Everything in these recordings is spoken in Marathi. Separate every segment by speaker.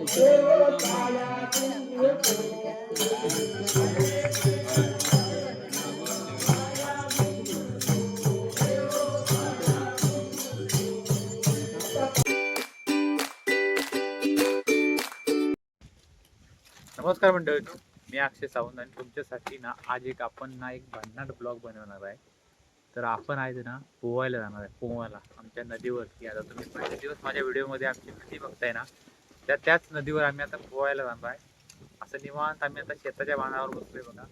Speaker 1: नमस्कार मंडळी, मी अक्षय सावंत आणि तुमच्यासाठी ना आज आपण एक भन्नाट ब्लॉग बनवणार आहे. तर आपण आज ना पोहायला जाणार आहे, पोहायला आमच्या नदीवरती. आता तुम्ही पहिले दिवस माझ्या व्हिडिओमध्ये आमची नदी बघताय ना, त्याच नदीवर आम्ही आता पोहायला जाणार आहे. असं निवांत आम्ही आता शेताच्या बांधावर बसलोय बघा.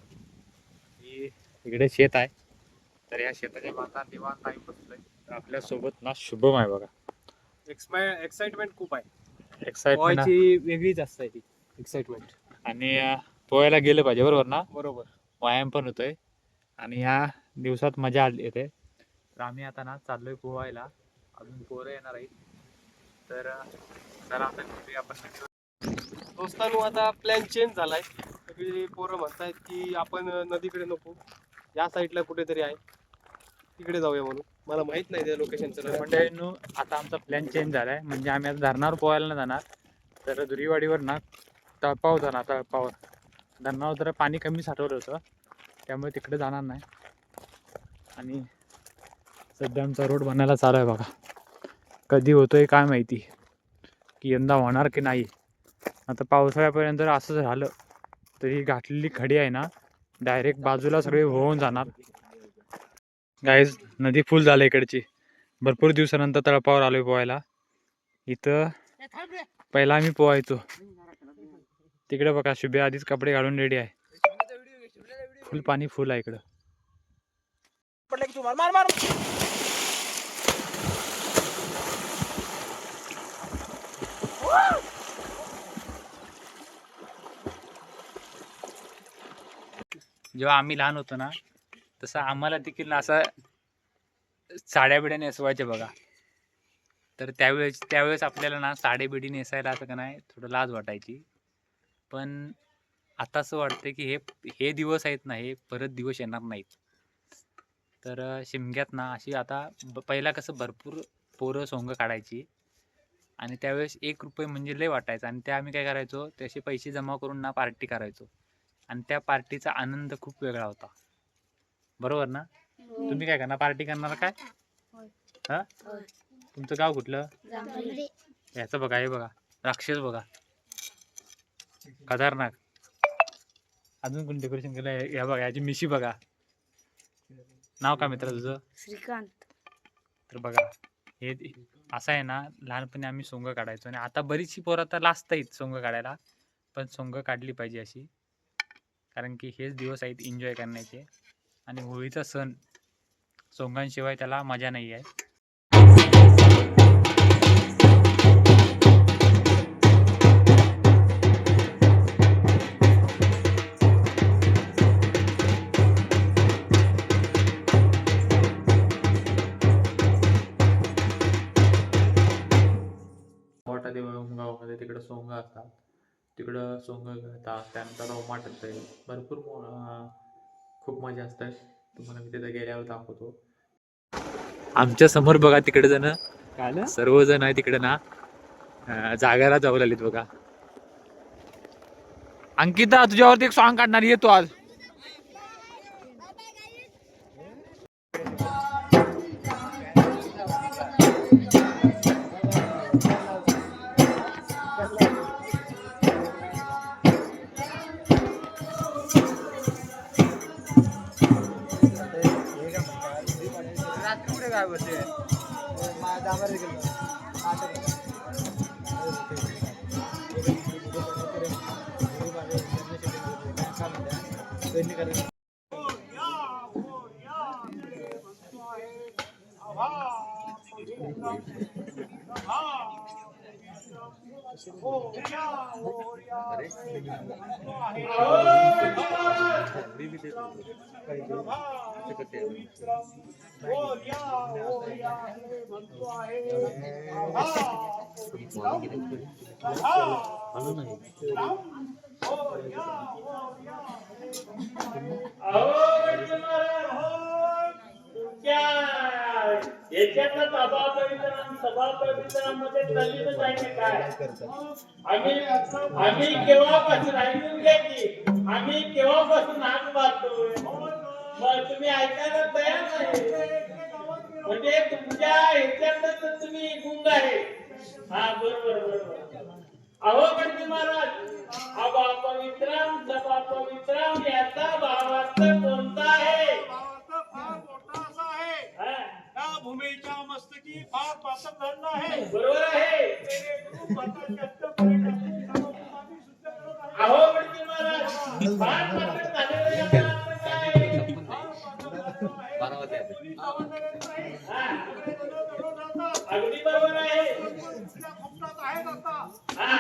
Speaker 1: ही इकडे शेत आहे, तर या शेताच्या बांधावर निवांत आम्ही बसलोय. तर आपल्या सोबत ना शुभम आहे बघा.
Speaker 2: एक्साइटमेंट खूप आहे.
Speaker 1: एक्साइटमेंट
Speaker 2: पोहायची वेगळीच असते ती एक्साइटमेंट.
Speaker 1: आणि पोहायला गेलं पाहिजे, बरोबर ना?
Speaker 2: बरोबर.
Speaker 1: व्यायाम पण होतोय आणि या दिवसात मजा आली येते. तर आम्ही आता ना चाललोय पोहायला. अजून पोरं येणार आहेत, तर चला आता भेटूया आपण.
Speaker 2: दोस्तांनो, आता प्लॅन चेंज झालाय. सगळी पोरं म्हणतायत की आपण नदीकडे नको, या साईडला कुठेतरी आहे तिकडे जाऊया म्हणून. मला माहित नाही त्या लोकेशनचं.
Speaker 1: मंडळींनो, आता आमचा प्लॅन चेंज झालाय. म्हणजे आम्ही आता धरणावर पोहायला नाही जाणार, तर दुरीवाडीवर ना तळपाव जाणार. तळपावर धरणावर जरा पाणी कमी साठवलं होतं, त्यामुळे तिकडे जाणार नाही. आणि सध्या आमचा रोड बनायला चालू आहे बघा. कधी होतोय काय माहिती, की यंदा होणार की नाही. आता पावसाळ्यापर्यंत जर असं झालं तरी घातलेली खडी आहे ना, डायरेक्ट बाजूला सगळे वाहून जाणार. गाईज, नदी फुल झाली इकडची. भरपूर दिवसानंतर तळपावर आलोय पोहायला. इथं पहिला आम्ही पोहायचो. तिकडे बघा, शुभे आधीच कपडे घालून रेडी आहे. फुल पाणी फुल आहे इकडं. जेव्हा आम्ही लहान होतो ना, तसं आम्हाला देखील असं साड्या बिड्या नेसवायच्या बघा. तर त्यावेळेस आपल्याला ना साडी बिडी नेसायला असं का नाही थोडं लाज वाटायची. पण आता असं वाटतं की हे दिवस आहेत ना, हे परत दिवस येणार नाहीत. तर शिमग्यात ना अशी आता पहिला कसं भरपूर पोरं सोंग काढायची आणि त्यावेळेस 1 रुपये म्हणजे लय वाटायचं. आणि त्या आम्ही काय करायचो, त्याचे पैसे जमा करून ना पार्टी करायचो. आणि त्या पार्टीचा आनंद खूप वेगळा होता, बरोबर ना? तुम्ही काय करणार, पार्टी करणार काय? हा, तुमचं गाव कुठलं? याचं बघा, हे बघा राक्षस बघा, खतरनाक. अजून कोण डेकोरेशन केलं? हे बघा, याची मिशी बघा. नाव काय मित्र तुझं?
Speaker 3: श्रीकांत.
Speaker 1: तर बघा, हे असं आहे ना, लहानपणी आम्ही सोंग काढायचो. आणि आता बरीचशी पोरं आता लाजतायत सोंग काढायला, पण सोंग काढली पाहिजे अशी. कारण की हेच दिवस आहेत एन्जॉय करण्याचे. आणि होळीचा सण सोंगांशिवाय त्याला मजा नाही आहे. मोठा गावामध्ये तिकडं सोंग असतात, तिकडं सोंग घेतात. त्यानंतर रोमाटत आहे, भरपूर खूप मजा असते. तुम्हाला मी तिथं गेल्यावर दाखवतो. आमच्या समोर बघा, तिकडे जण सर्वजण आहे तिकडे ना जागायला जाऊ लागलीत बघा. अंकिता, तुझ्यावरती एक सॉंग काढणार, येतो आज. काय बोलते
Speaker 3: याच्यातलं सभा पवित्राम सभा पवित्रामध्ये दलितच आहे की काय? आम्ही केव्हापासून ऐकून घ्या की आम्ही केव्हापासून हाक मारतोय, मग तुम्ही ऐकायला तयार नाही. म्हणजे तुमच्या ह्याच्यातलं तर तुम्ही गुंग आहे. हा बरोबर बरोबर. अहो गणपती महाराज, अबा पवित्राम सभा पवित्राम याचा भावार्थ कोणता आहे?
Speaker 4: फार मोठा असा आहे.
Speaker 3: हा,
Speaker 4: त्या भूमीच्या मस्तकी फार पातळ धरण आहे.
Speaker 3: बरोबर आहे.
Speaker 4: तेरे गुरु भटाचे अष्टपर्यंत सर्व भूमानी शुद्ध करत आहे.
Speaker 3: अहो गणपती महाराज, फार पात्र झालेलं याचा अर्थ काय?
Speaker 4: फार पातळ धरण आहे. कोणी सावंतवाडी नाही.
Speaker 3: हा,
Speaker 4: सगळे जण दररोज जातात.
Speaker 3: अगदी बरोबर आहे.
Speaker 4: दुसऱ्या खुपटात आहेत आता.
Speaker 3: हा,